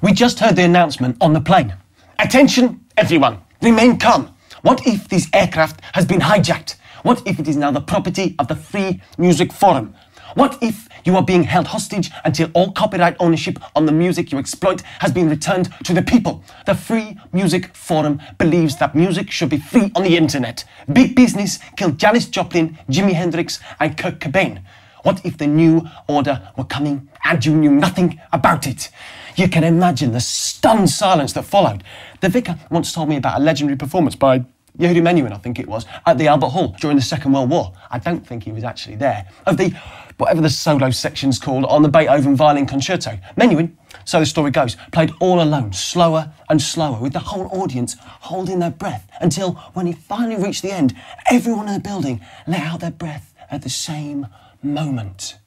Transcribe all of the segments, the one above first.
We just heard the announcement on the plane. Attention, everyone. Remain calm. What if this aircraft has been hijacked? What if it is now the property of the Free Music Forum? What if you are being held hostage until all copyright ownership on the music you exploit has been returned to the people? The Free Music Forum believes that music should be free on the internet. Big business killed Janis Joplin, Jimi Hendrix and Kurt Cobain. What if the new order were coming and you knew nothing about it? You can imagine the stunned silence that followed. The vicar once told me about a legendary performance by Yehudi Menuhin, I think it was, at the Albert Hall during the Second World War. I don't think he was actually there. Of the, whatever the solo section's called, on the Beethoven Violin Concerto. Menuhin, so the story goes, played all alone, slower and slower, with the whole audience holding their breath, until when he finally reached the end, everyone in the building let out their breath at the same moment.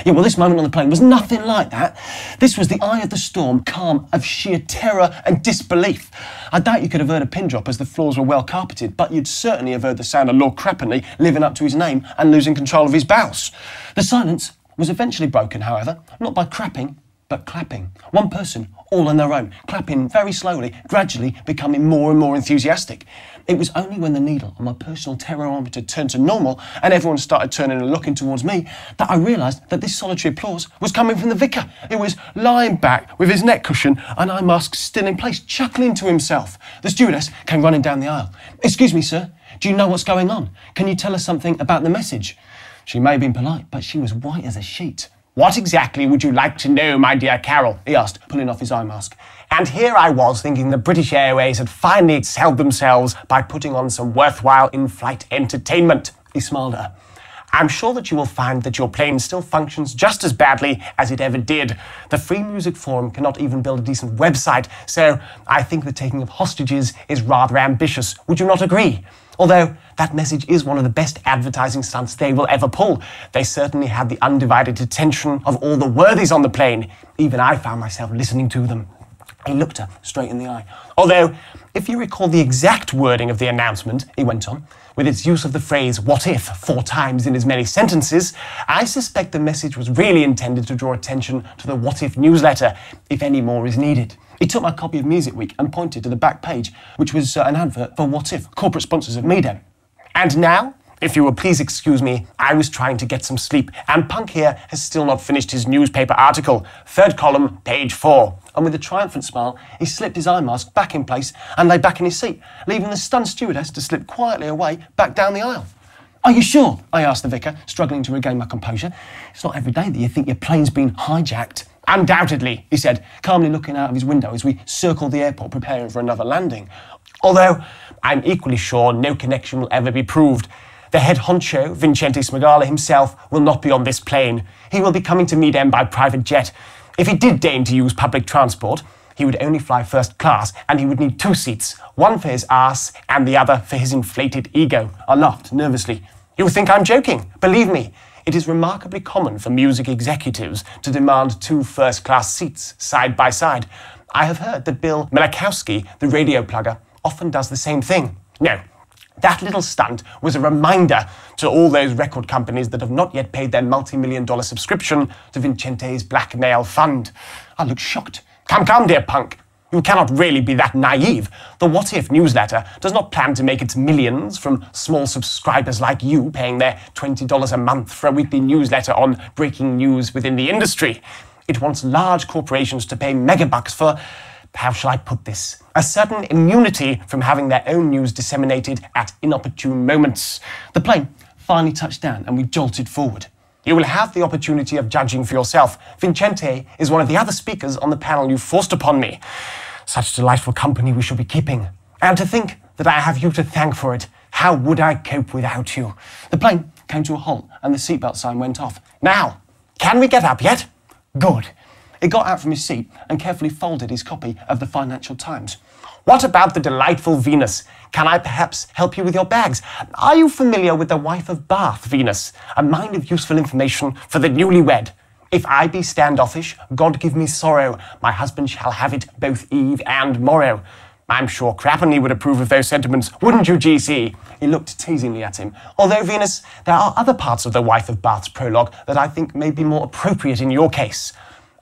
Yeah, well, this moment on the plane was nothing like that. This was the eye of the storm, calm of sheer terror and disbelief. I doubt you could have heard a pin drop as the floors were well carpeted, but you'd certainly have heard the sound of Lord Crappeney living up to his name and losing control of his bowels. The silence was eventually broken, however, not by crapping, but clapping. One person, all on their own, clapping very slowly, gradually becoming more and more enthusiastic. It was only when the needle on my personal terrorometer turned to normal and everyone started turning and looking towards me that I realised that this solitary applause was coming from the vicar. He was lying back with his neck cushion and eye mask still in place, chuckling to himself. The stewardess came running down the aisle. "Excuse me, sir, do you know what's going on? Can you tell us something about the message?" She may have been polite, but she was white as a sheet. "What exactly would you like to know, my dear Carol?" he asked, pulling off his eye mask. And here I was thinking the British Airways had finally excelled themselves by putting on some worthwhile in-flight entertainment. He smiled at her. "I'm sure that you will find that your plane still functions just as badly as it ever did. The Free Music Forum cannot even build a decent website, so I think the taking of hostages is rather ambitious. Would you not agree? Although that message is one of the best advertising stunts they will ever pull. They certainly had the undivided attention of all the worthies on the plane. Even I found myself listening to them." He looked her straight in the eye. "Although, if you recall the exact wording of the announcement," he went on, "with its use of the phrase 'what if' 4 times in as many sentences, I suspect the message was really intended to draw attention to the 'what if' newsletter, if any more is needed." He took my copy of Music Week and pointed to the back page, which was an advert for What If, corporate sponsors of Meadem. "And now, if you will please excuse me, I was trying to get some sleep, and Punk here has still not finished his newspaper article. 3rd column, page 4. And with a triumphant smile, he slipped his eye mask back in place and lay back in his seat, leaving the stunned stewardess to slip quietly away back down the aisle. "Are you sure?" I asked the vicar, struggling to regain my composure. "It's not every day that you think your plane's been hijacked." "Undoubtedly," he said, calmly looking out of his window as we circled the airport preparing for another landing. "Although I'm equally sure no connection will ever be proved. The head honcho, Vincente Smagala himself, will not be on this plane. He will be coming to Meadem by private jet. If he did deign to use public transport, he would only fly first class, and he would need 2 seats, one for his arse and the other for his inflated ego." I laughed nervously. "You think I'm joking? Believe me, it is remarkably common for music executives to demand 2 first-class seats side by side. I have heard that Bill Malachowski, the radio plugger, often does the same thing. No. That little stunt was a reminder to all those record companies that have not yet paid their multi-million-dollar subscription to Vincente's blackmail fund." I looked shocked. Come, dear Punk. You cannot really be that naive. The What If newsletter does not plan to make its millions from small subscribers like you paying their $20 a month for a weekly newsletter on breaking news within the industry. It wants large corporations to pay megabucks for, how shall I put this, a certain immunity from having their own news disseminated at inopportune moments. The plane finally touched down and we jolted forward. "You will have the opportunity of judging for yourself. Vincente is one of the other speakers on the panel you forced upon me. Such delightful company we shall be keeping. And to think that I have you to thank for it. How would I cope without you?" The plane came to a halt and the seatbelt sign went off. "Now, can we get up yet?" "Good." He got out from his seat and carefully folded his copy of the Financial Times. "What about the delightful Venus? Can I perhaps help you with your bags? Are you familiar with the Wife of Bath, Venus? A mine of useful information for the newlywed. If I be standoffish, God give me sorrow. My husband shall have it both eve and morrow." I'm sure Crappeney would approve of those sentiments, wouldn't you, GC? He looked teasingly at him. "Although, Venus, there are other parts of the Wife of Bath's prologue that I think may be more appropriate in your case.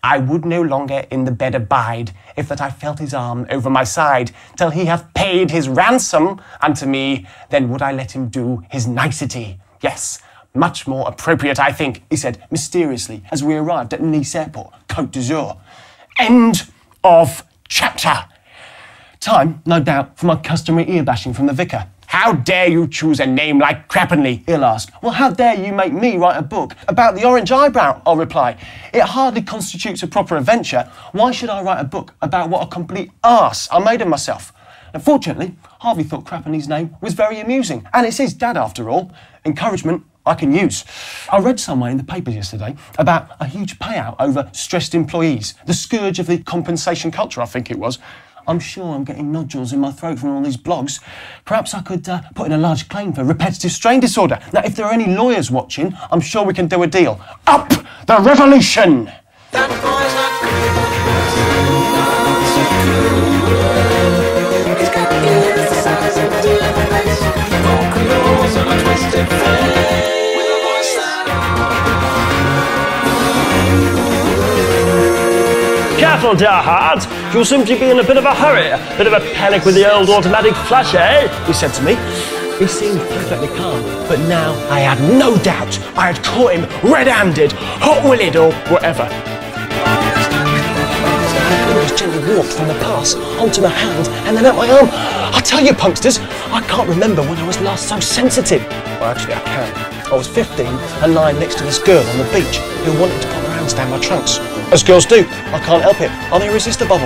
I would no longer in the bed abide, if that I felt his arm over my side, till he hath paid his ransom unto me, then would I let him do his nicety. Yes, much more appropriate, I think, he said mysteriously as we arrived at Nice Airport, Côte d'Azur. End of chapter. Time, no doubt, for my customary ear-bashing from the vicar. How dare you choose a name like Crappenly? He'll ask. Well, how dare you make me write a book about the orange eyebrow? I'll reply. It hardly constitutes a proper adventure. Why should I write a book about what a complete arse I made of myself? Unfortunately, Harvey thought Crappenly's name was very amusing, and it's his dad after all. Encouragement I can use. I read somewhere in the papers yesterday about a huge payout over stressed employees, the scourge of the compensation culture, I think it was. I'm sure I'm getting nodules in my throat from all these blogs. Perhaps I could put in a large claim for repetitive strain disorder. Now, if there are any lawyers watching, I'm sure we can do a deal. Up the revolution! That boy's not good. He's got ears the size of a deer face, vocal nose and a twisted face, with a voice Careful, dear heart. You'll simply be in a bit of a hurry, a bit of a panic with the old automatic flush, eh? He said to me. He seemed perfectly calm, but now I had no doubt I had caught him red-handed, hot-willied or whatever. I just gently walked from the pass onto my hand and then out my arm. I tell you, punksters, I can't remember when I was last so sensitive. Well, actually, I can. I was 15 and lying next to this girl on the beach who wanted to put her hands down my trunks. As girls do. I can't help it. I'm irresistible.